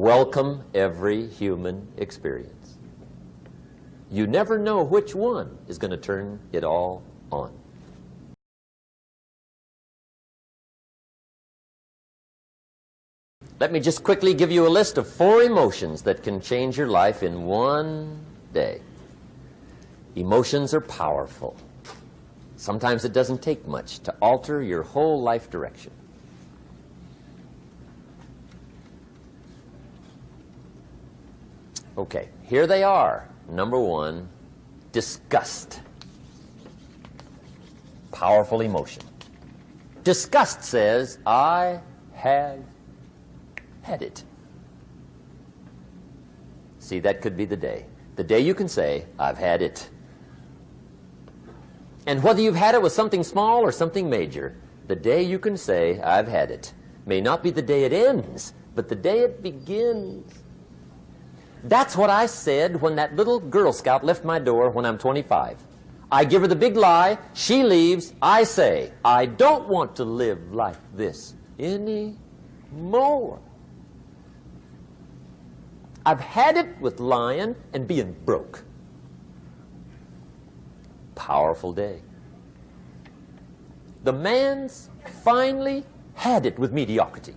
Welcome every human experience. You never know which one is going to turn it all on. Let me just quickly give you a list of 4 emotions that can change your life in one day. Emotions are powerful. Sometimes it doesn't take much to alter your whole life direction. Okay, here they are. Number 1, disgust. Powerful emotion. Disgust says, I have had it. See, that could be the day. The day you can say, I've had it. And whether you've had it with something small or something major, the day you can say, I've had it, may not be the day it ends, but the day it begins. That's what I said when that little Girl Scout left my door when I'm 25. I give her the big lie, she leaves, I say, I don't want to live like this anymore. I've had it with lying and being broke. Powerful day. The man's finally had it with mediocrity.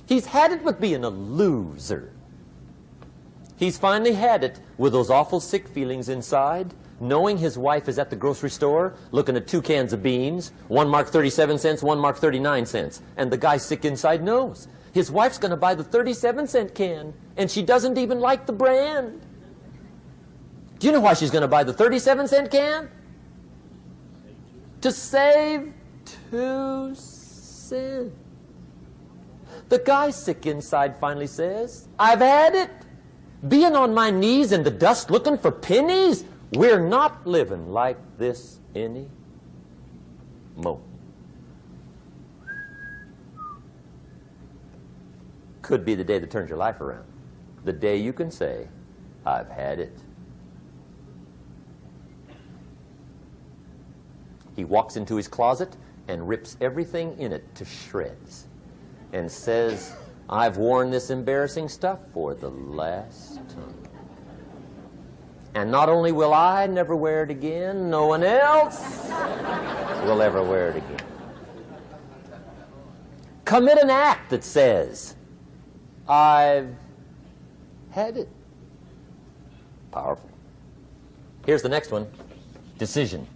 He's had it with being a loser. He's finally had it with those awful sick feelings inside, knowing his wife is at the grocery store looking at 2 cans of beans, one marked 37 cents, one marked 39 cents. And the guy sick inside knows his wife's going to buy the 37-cent can, and she doesn't even like the brand. Do you know why she's going to buy the 37-cent can? To save 2 cents. The guy sick inside finally says, I've had it. Being on my knees in the dust looking for pennies, we're not living like this anymore. Could be the day that turns your life around. The day you can say, I've had it. He walks into his closet and rips everything in it to shreds and says, I've worn this embarrassing stuff for the last time. And not only will I never wear it again, no one else will ever wear it again. Commit an act that says, I've had it. Powerful. Here's the next one, decision.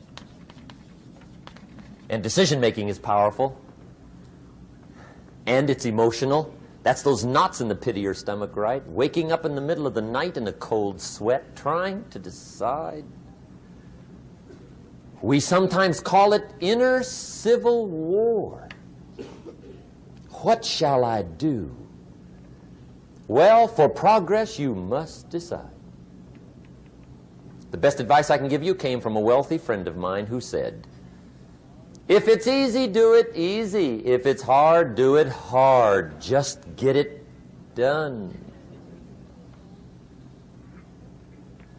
And decision making is powerful. And it's emotional. That's those knots in the pit of your stomach, right? Waking up in the middle of the night in a cold sweat, trying to decide. We sometimes call it inner civil war. What shall I do? Well, for progress, you must decide. The best advice I can give you came from a wealthy friend of mine who said, if it's easy, do it easy. If it's hard, do it hard. Just get it done.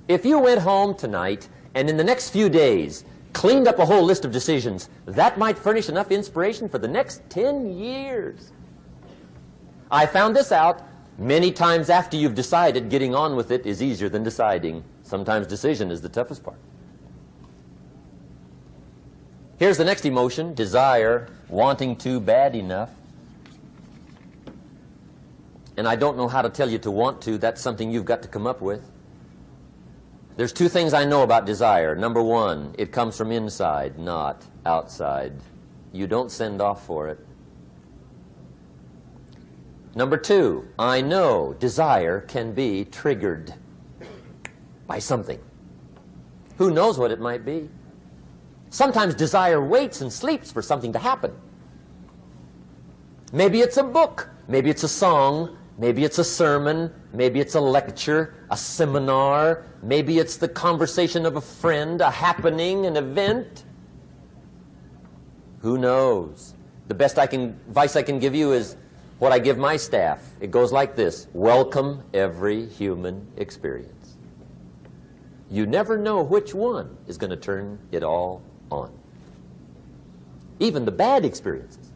If you went home tonight and in the next few days cleaned up a whole list of decisions, that might furnish enough inspiration for the next 10 years. I found this out many times after you've decided. Getting on with it is easier than deciding. Sometimes decision is the toughest part. Here's the next emotion, desire, wanting to bad enough. And I don't know how to tell you to want to. That's something you've got to come up with. There's 2 things I know about desire. Number 1, it comes from inside, not outside. You don't send off for it. Number 2, I know desire can be triggered by something. Who knows what it might be? Sometimes desire waits and sleeps for something to happen. Maybe it's a book, maybe it's a song, maybe it's a sermon, maybe it's a lecture, a seminar, maybe it's the conversation of a friend, a happening, an event. Who knows? The best advice I can give you is what I give my staff. It goes like this: welcome every human experience. You never know which one is going to turn it all on. Even the bad experiences.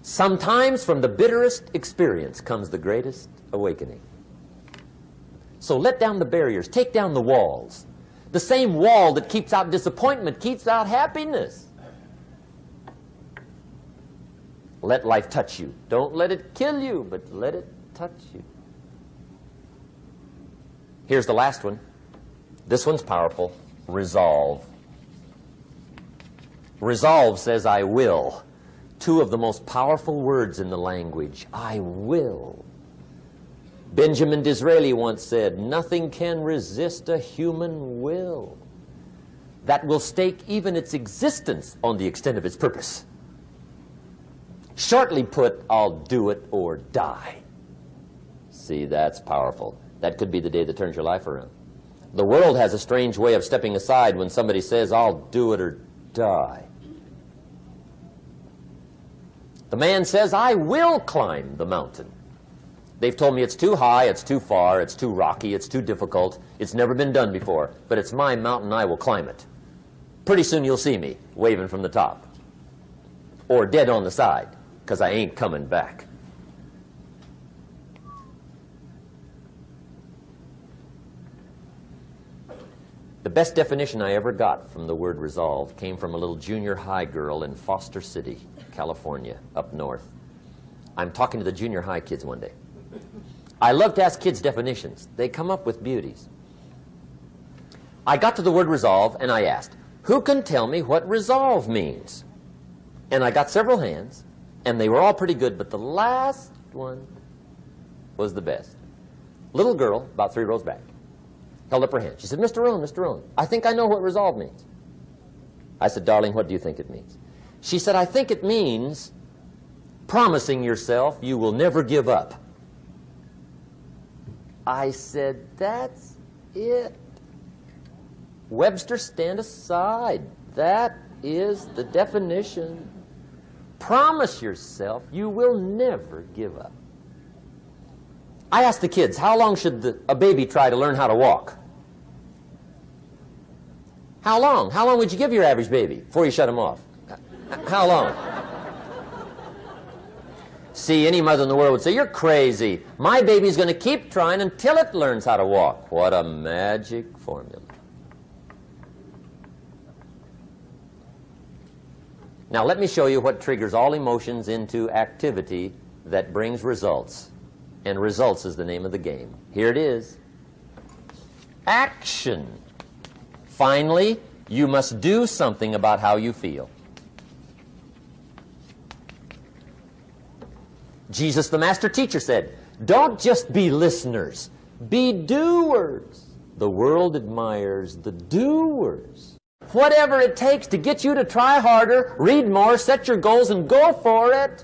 Sometimes from the bitterest experience comes the greatest awakening. So let down the barriers, take down the walls. The same wall that keeps out disappointment keeps out happiness. Let life touch you. Don't let it kill you, but let it touch you. Here's the last one. This one's powerful. Resolve. Resolve says, I will. Two of the most powerful words in the language. I will. Benjamin Disraeli once said, nothing can resist a human will that will stake even its existence on the extent of its purpose. Shortly put, I'll do it or die. See, that's powerful. That could be the day that turns your life around. The world has a strange way of stepping aside when somebody says, I'll do it or die. The man says, I will climb the mountain. They've told me it's too high, it's too far, it's too rocky, it's too difficult, it's never been done before, but it's my mountain, I will climb it. Pretty soon you'll see me waving from the top. Or dead on the side, because I ain't coming back. The best definition I ever got from the word resolve came from a little junior high girl in Foster City, California, up north. I'm talking to the junior high kids one day. I love to ask kids definitions. They come up with beauties. I got to the word resolve and I asked, who can tell me what resolve means? And I got several hands, and they were all pretty good, but the last one was the best. Little girl, about 3 rows back, held up her hand. She said, Mr. Rohn, I think I know what resolve means. I said, darling, what do you think it means? She said, I think it means promising yourself you will never give up. I said, that's it. Webster, stand aside. That is the definition. Promise yourself you will never give up. I asked the kids, how long should a baby try to learn how to walk? How long? How long would you give your average baby before you shut him off? How long? See, any mother in the world would say, you're crazy. My baby's going to keep trying until it learns how to walk. What a magic formula. Now let me show you what triggers all emotions into activity that brings results. And results is the name of the game. Here it is. Action. Finally, you must do something about how you feel. Jesus, the master teacher, said, don't just be listeners, be doers. The world admires the doers. Whatever it takes to get you to try harder, read more, set your goals, and go for it.